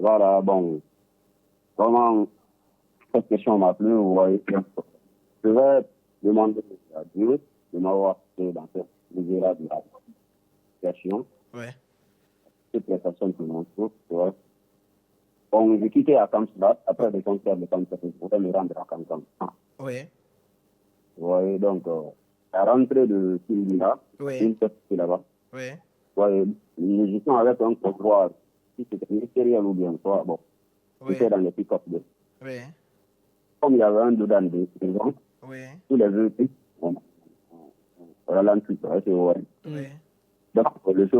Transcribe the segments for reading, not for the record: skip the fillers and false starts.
Voilà, bon, comment cette question m'a plu, vous voyez. Je vais demander à Dieu de m'avoir fait dans cette misérable situation. Ouais. Toutes les personnes qui m'ont fait, tu vois. Bon, j'ai quitté à Kamsbat, après le concert de Kamsbat, je voulais me rendre à Kamsbat. Oui. Vous voyez, donc, la rentrée de Kindia, Oui. une tête qui est là-bas. Oui. Vous voyez, nous étions avec un convoi, si c'était ministériel ou bien quoi, bon, Oui. c'était dans les pick-up de. Oui. Comme il y avait un dedans de prison, Oui. tous les véhicules, on ralentit, c'est vrai. Oui. Donc, notre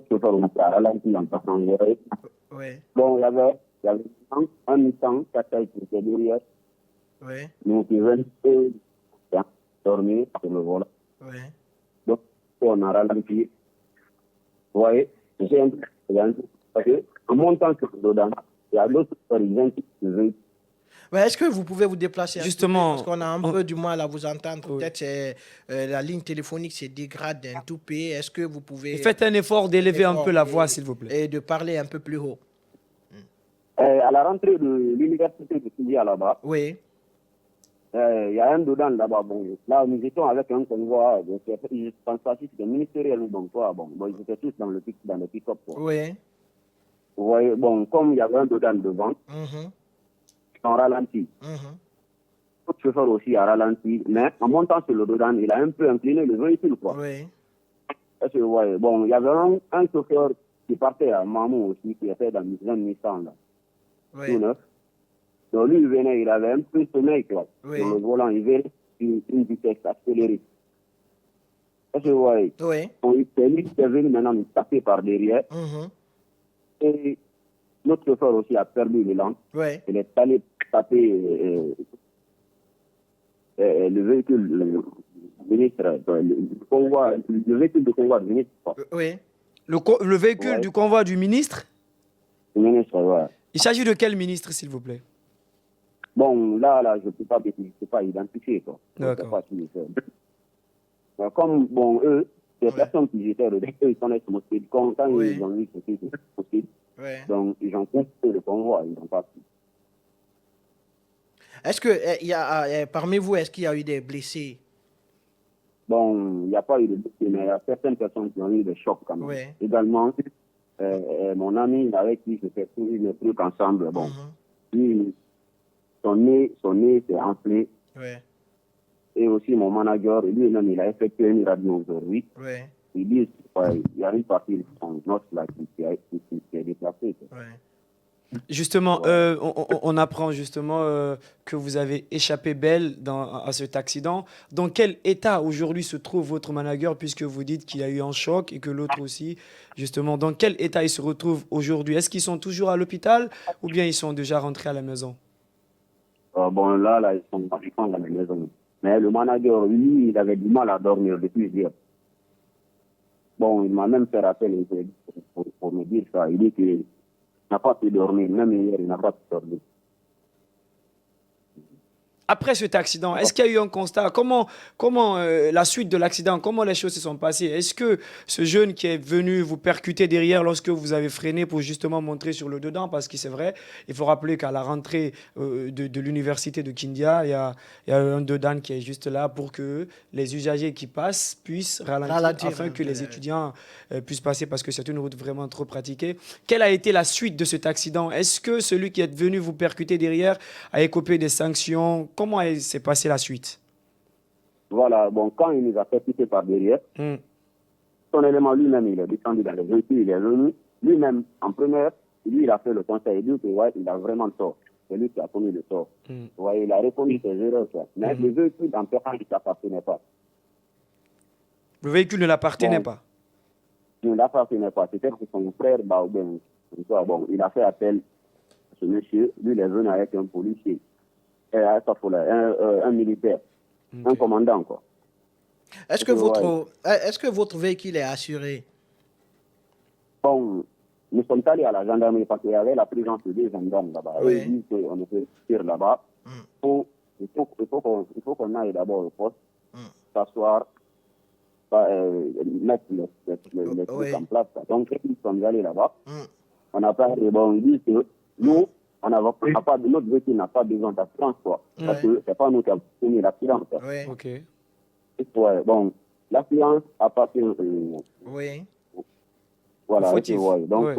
chauffeur, on a ralenti en passant. Vous voyez. Oui. Bon, il y avait un mi-temps, 4 qui était derrière, Oui. nous qui venaient dormir sur le volant. Oui. Donc, on a ralenti. Vous voyez, j'ai un truc, parce qu'en montant sur le dedans, il y a d'autres horizons qui se veulent. Ouais, est-ce que vous pouvez vous déplacer un petit peu Justement, parce qu'on a un peu du mal à vous entendre. Oui. Peut-être la ligne téléphonique se dégrade un tout peu. Est-ce que vous pouvez faites un effort d'élever un peu la voix, s'il vous plaît. et de parler un peu plus haut? À la rentrée de l'université de Kindia là-bas, Oui. il y a un dedans là-bas. Bon, là, nous étions avec un convoi, je pense pas si c'était ministériel ou donc quoi. Bon, ils étaient tous dans le pick-up. Quoi. Oui. Vous voyez, bon, comme il y avait un dedans devant, Mhm. ils ont ralenti. Mhm. L'autre chauffeur aussi a ralenti, mais en montant sur le dedans, il a un peu incliné le véhicule, quoi. Oui. Parce que, vous voyez, bon, il y avait un chauffeur qui partait à Mamou aussi, qui était dans un Nissan, là, tout Oui. neuf. Donc, lui, il venait, il avait un peu de sommeil, quoi. Oui. Sur le volant, il venait une vitesse accélérée. Parce que, vous voyez, Oui. c'est lui qui est venu maintenant nous taper par derrière. Mhm. Et notre chauffeur aussi a perdu l'élan. Oui. Il est allé taper le véhicule, le ministre, le véhicule de convoi du ministre. Quoi. Oui. Le véhicule Ouais. du convoi du ministre, Le ministre, ouais. il s'agit de quel ministre, s'il vous plaît? Bon, là, je ne peux pas identifier, quoi. Je ne sais D'accord. pas qui c'est. Mais comme, bon, eux, les Ouais. personnes qui étaient dedans, eux, ils connaissent Moscou. Quand Ouais. ils ont vu que c'était Moscou, Oui. donc ils ont coupé le convoi, ils n'ont pas pu. Est-ce que il y a parmi vous, est-ce qu'il y a eu des blessés? Bon, il n'y a pas eu de blessés, mais il y a certaines personnes qui ont eu des chocs quand même. Oui. Également, mon ami avec qui je fais tous les trucs ensemble, bon, Mhm. lui, son nez s'est enflé. Oui. Et aussi mon manager, lui-même, il a effectué une radio aujourd'hui. Oui. Il dit il y a une partie de son os là qui est déplacée. Oui. Justement, Ouais. on apprend justement que vous avez échappé belle à cet accident. Dans quel état aujourd'hui se trouve votre manager, puisque vous dites qu'il a eu un choc et que l'autre aussi, justement, dans quel état ils se retrouvent aujourd'hui? Est-ce qu'ils sont toujours à l'hôpital ou bien ils sont déjà rentrés à la maison? Bon, là, ils sont dans la maison. Mais le manager, lui, il avait du mal à dormir depuis hier. Bon, il m'a même fait appel pour me dire ça. Il dit qu'il n'a pas pu dormir. Même hier, il n'a pas pu dormir. Après cet accident, est-ce qu'il y a eu un constat? Comment la suite de l'accident, comment les choses se sont passées? Est-ce que ce jeune qui est venu vous percuter derrière lorsque vous avez freiné pour justement montrer sur le dedans, parce que c'est vrai, il faut rappeler qu'à la rentrée de l'université de Kindia, il y a un dedans qui est juste là pour que les usagers qui passent puissent ralentir afin un que peu, les étudiants puissent passer parce que c'est une route vraiment trop pratiquée. Quelle a été la suite de cet accident? Est-ce que celui qui est venu vous percuter derrière a écopé des sanctions? Comment s'est passée la suite? Voilà, bon, quand il nous a fait quitter par derrière, son élément lui-même, il est descendu dans le véhicule, il est venu. Lui-même, en première, lui, il a fait le conseil. Il dit que, ouais, il a vraiment tort. C'est lui qui a commis le tort. Ouais, il a répondu ses erreurs, quoi. Mais le véhicule, en personne, il ne s'appartenait pas. Le véhicule ne l'appartenait pas. Il ne l'appartenait pas. C'était que son frère, bon, il a fait appel à ce monsieur. Lui, il est venu avec un policier, un militaire, un commandant, quoi. Est-ce que votre véhicule est assuré? Bon, nous sommes allés à la gendarmerie parce qu'il y avait la présence de deux gendarmes là-bas. Oui. Et ils disent qu'on ne peut tirer là-bas. Il faut qu'on aille d'abord au poste, s'asseoir, mettre les trucs en place. Donc, nous sommes allés là-bas. On a parlé, bon, ils disent que Nous, notre véhicule n'a pas besoin d'assurance, quoi. Ouais. Parce que c'est pas nous qui avons fourni l'assurance. Oui. Ok. Ouais, bon, l'assurance appartient Oui. voilà, Fautif. ouais. Donc, Ouais.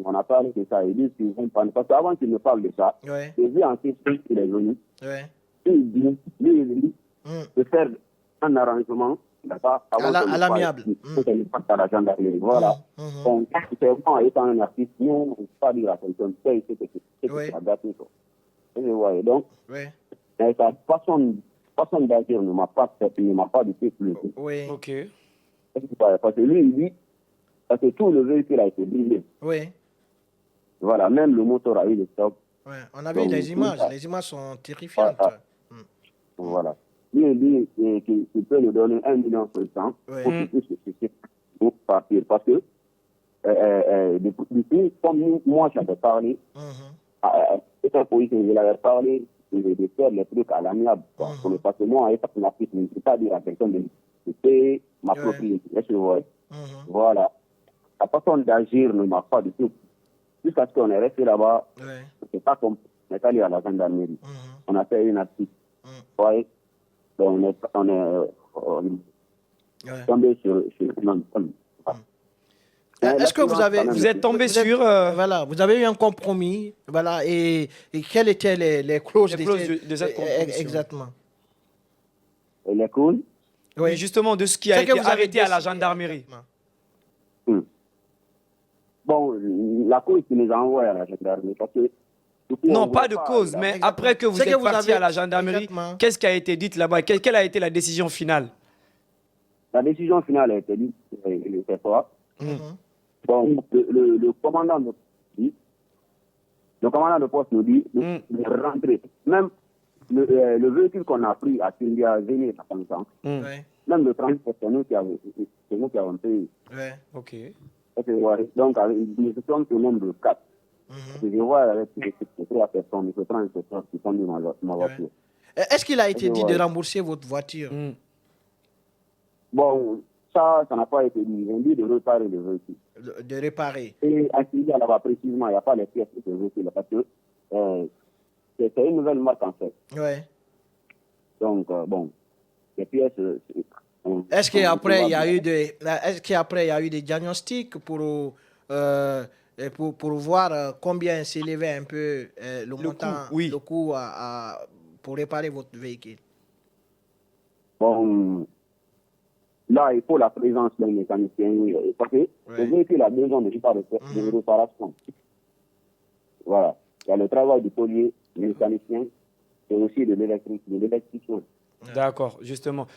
on a parlé de ça. Ils disent qu'ils vont prendre. Parce qu'avant qu'il me parle de ça, Ouais. j'ai vu en question qu'il est venu. Ouais. Il dit, il dit, Mm. de faire un arrangement, d'accord, avant À l'amiable. qu'il passe à la gendarmerie. Voilà. Donc, c'est vraiment étant un artiste, nous, on ne peut pas dire à quelqu'un, c'est ce Oui. qui a gâté, quoi. Et ouais, donc, Oui. sa façon d'agir ne m'a pas du tout plu. Oui. Ok. Parce que lui, il dit, parce que tout le véhicule a été brisé. Oui. Voilà, même le moteur a eu des stops. Ouais. On a vu Donc, les images. ça. Les images sont terrifiantes. Voilà. Lui, il dit qu'il peut nous donner 1 million pour Ouais. qu'il puisse se suicider pour partir. Parce que, depuis, comme moi, j'avais parlé, c'est un policier, je l'avais parlé de faire les trucs à l'amiable. Parce que moi, étant un artiste, je ne peux pas dire à quelqu'un de payer ma propriété. Est-ce que vous voyez? Voilà. La façon d'agir ne m'a pas du tout. Jusqu'à ce qu'on est resté là-bas, c'est pas comme on est allé à la gendarmerie. On a fait une artiste. Vous voyez? Donc, on est tombé sur une Est-ce que vous avez... Vous êtes tombé sur... Voilà, vous avez eu un compromis. Voilà, et quelles étaient les clauses, de cette compromission? Exactement. Et les clauses? Oui, justement, de ce qui a C'est que été vous avez arrêté à la décidé, gendarmerie. Bon, la cause qui nous a envoyé à la gendarmerie, parce que... Non, pas de cause, mais après que vous êtes parti à la gendarmerie, qu'est-ce qui a été dit là-bas? Quelle a été la décision finale? La décision finale a été dite ce soir. Bon, le commandant de poste nous dit de rentrer. Même le véhicule qu'on a pris à Tindia-Zéné, même le transport, c'est nous qui avons payé. Ok. Donc, nous sommes au nombre de 4. Je vois avec les 3 personnes, les 30 personnes qui sont dans ma voiture. Est-ce qu'il a été dit de rembourser votre voiture? Bon, ça n'a pas été dit. Ils ont dit de réparer le véhicule. De réparer. Et à Tindia, là-bas, précisément, il n'y a pas les pièces de ce véhicule parce que c'est une nouvelle marque en fait. Ouais. Donc, bon, les pièces... Est-ce qu'après, il y a eu des diagnostics pour voir combien s'élevait un peu le montant, le coût pour réparer votre véhicule? Bon, là, il faut la présence d'un mécanicien. Parce que le véhicule a besoin de réparation. Voilà. Il y a le travail du polier, du mécanicien, et aussi de l'électricien. D'accord, justement.